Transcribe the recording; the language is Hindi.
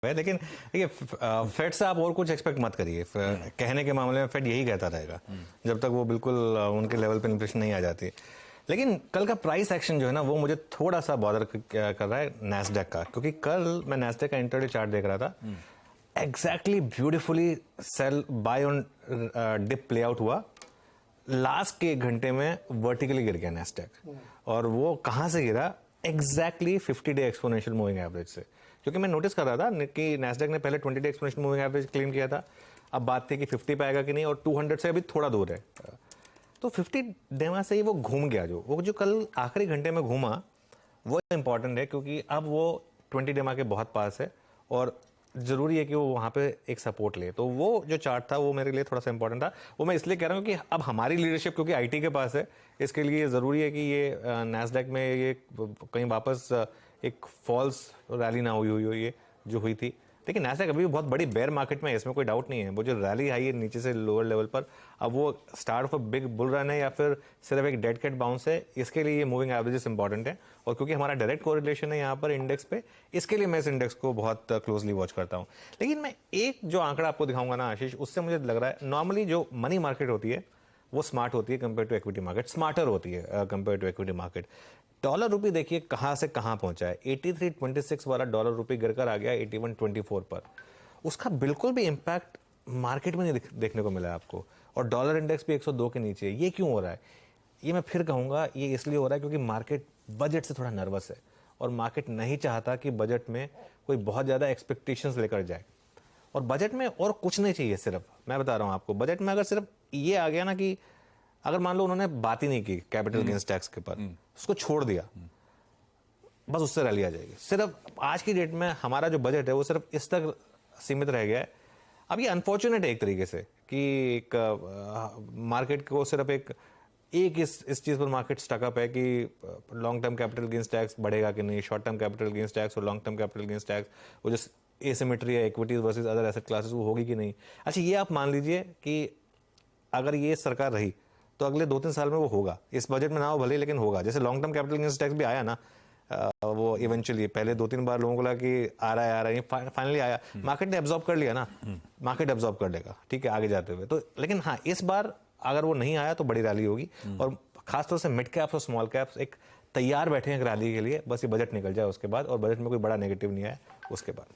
है। लेकिन देखिए फेड से आप और कुछ एक्सपेक्ट मत करिए। कहने के मामले में फेड यही कहता रहेगा जब तक वो बिल्कुल उनके लेवल पे इन्फ्लेशन नहीं आ जाती। लेकिन कल का प्राइस एक्शन जो है ना वो मुझे थोड़ा सा बॉदर कर रहा है नैस्डैक का, क्योंकि कल मैं नैस्डैक का इंटरडे चार्ट देख रहा था, exactly beautifully sell buy on dip play out हुआ। लास्ट के 1 घंटे में वर्टिकली गिर गया नैस्डैक, और वो कहां से गिरा? Exactly 50 day exponential moving average से। क्योंकि मैं नोटिस कर रहा था कि नैस्डैक ने पहले 20 day exponential moving average claim किया था, अब बात थी कि 50 पे आएगा कि नहीं, और 200 से अभी थोड़ा दूर है। तो 50 डेमा से ही वो घूम गया, वो जो कल आखिरी घंटे में घूमा वो इंपॉर्टेंट है, क्योंकि अब वो 20 डेमा के बहुत पास है और जरूरी है कि वो वहाँ पे एक सपोर्ट ले। तो वो जो चार्ट था वो मेरे लिए थोड़ा सा इंपॉर्टेंट था। वो मैं इसलिए कह रहा हूँ कि अब हमारी लीडरशिप क्योंकि आईटी के पास है, इसके लिए ज़रूरी है कि ये नैस्डैक में ये कहीं वापस एक फॉल्स रैली ना हुई हो ये जो हुई थी। देखिए नैस्डैक अभी भी बहुत बड़ी बेयर मार्केट में है, इसमें कोई डाउट नहीं है। वो जो रैली आई है नीचे से लोअर लेवल पर, अब वो start of a big bull run है या फिर सिर्फ एक डेड कैट बाउंस है, इसके लिए ये मूविंग एवरेजेस इंपॉर्टेंट है। और क्योंकि हमारा डायरेक्ट कोरिलेशन है यहाँ पर इंडेक्स पे, इसके लिए मैं इस इंडेक्स को बहुत क्लोजली वॉच करता हूँ। लेकिन मैं एक जो आंकड़ा आपको दिखाऊंगा ना आशीष, उससे मुझे लग रहा है नॉर्मली जो मनी मार्केट होती है वो स्मार्ट होती है compare to equity market, smarter होती है compare to equity market. Dollar rupee देखिए कहां से कहां पहुंचा है। 83.26 वाला डॉलर रुपी गिरकर आ गया 81.24 पर। उसका बिल्कुल भी इंपैक्ट मार्केट में नहीं देखने को मिला है आपको, और डॉलर इंडेक्स भी 102 के नीचे है। ये क्यों हो रहा है? ये मैं फिर कहूंगा ये इसलिए हो रहा है क्योंकि मार्केट बजट से थोड़ा नर्वस है, और मार्केट नहीं चाहता कि बजट में कोई बहुत ज़्यादा एक्सपेक्टेशंस लेकर जाए। और बजट में और कुछ नहीं चाहिए, सिर्फ मैं बता रहा हूँ आपको, बजट में अगर सिर्फ ये आ गया ना कि अगर मान लो उन्होंने बात ही नहीं की कैपिटल गेन्स टैक्स के ऊपर, उसको छोड़ दिया, बस उससे रैली आ जाएगी। सिर्फ आज की डेट में हमारा जो बजट है वो सिर्फ इस तक सीमित रह गया है। अब ये अनफॉर्चुनेट है एक तरीके से कि एक मार्केट को सिर्फ एक इस चीज पर मार्केट स्टकअप है कि long term capital gains tax बढ़ेगा कि नहीं, short term capital gains tax और long term capital gains tax, वो जो एसिमेट्री है equities versus other asset classes, वो होगी कि नहीं। अच्छा ये आप मान लीजिए कि अगर ये सरकार रही तो अगले 2-3 साल में वो होगा, इस बजट में ना हो भले लेकिन होगा। जैसे long term capital gains tax भी आया ना, वो इवेंचुअली पहले 2-3 बार लोगों को लगा कि आ रहा है फाइनली आया, मार्केट ने एब्जॉर्ब कर लिया ना, मार्केट एब्जॉर्ब कर लेगा, ठीक है, आगे जाते हुए। तो लेकिन हाँ इस बार अगर वो नहीं आया तो बड़ी रैली होगी, और खासतौर से मिड कैप्स और स्मॉल कैप्स एक तैयार बैठे हैं रैली के लिए, बस ये बजट निकल जाए उसके बाद, और बजट में कोई बड़ा नेगेटिव नहीं आया उसके बाद।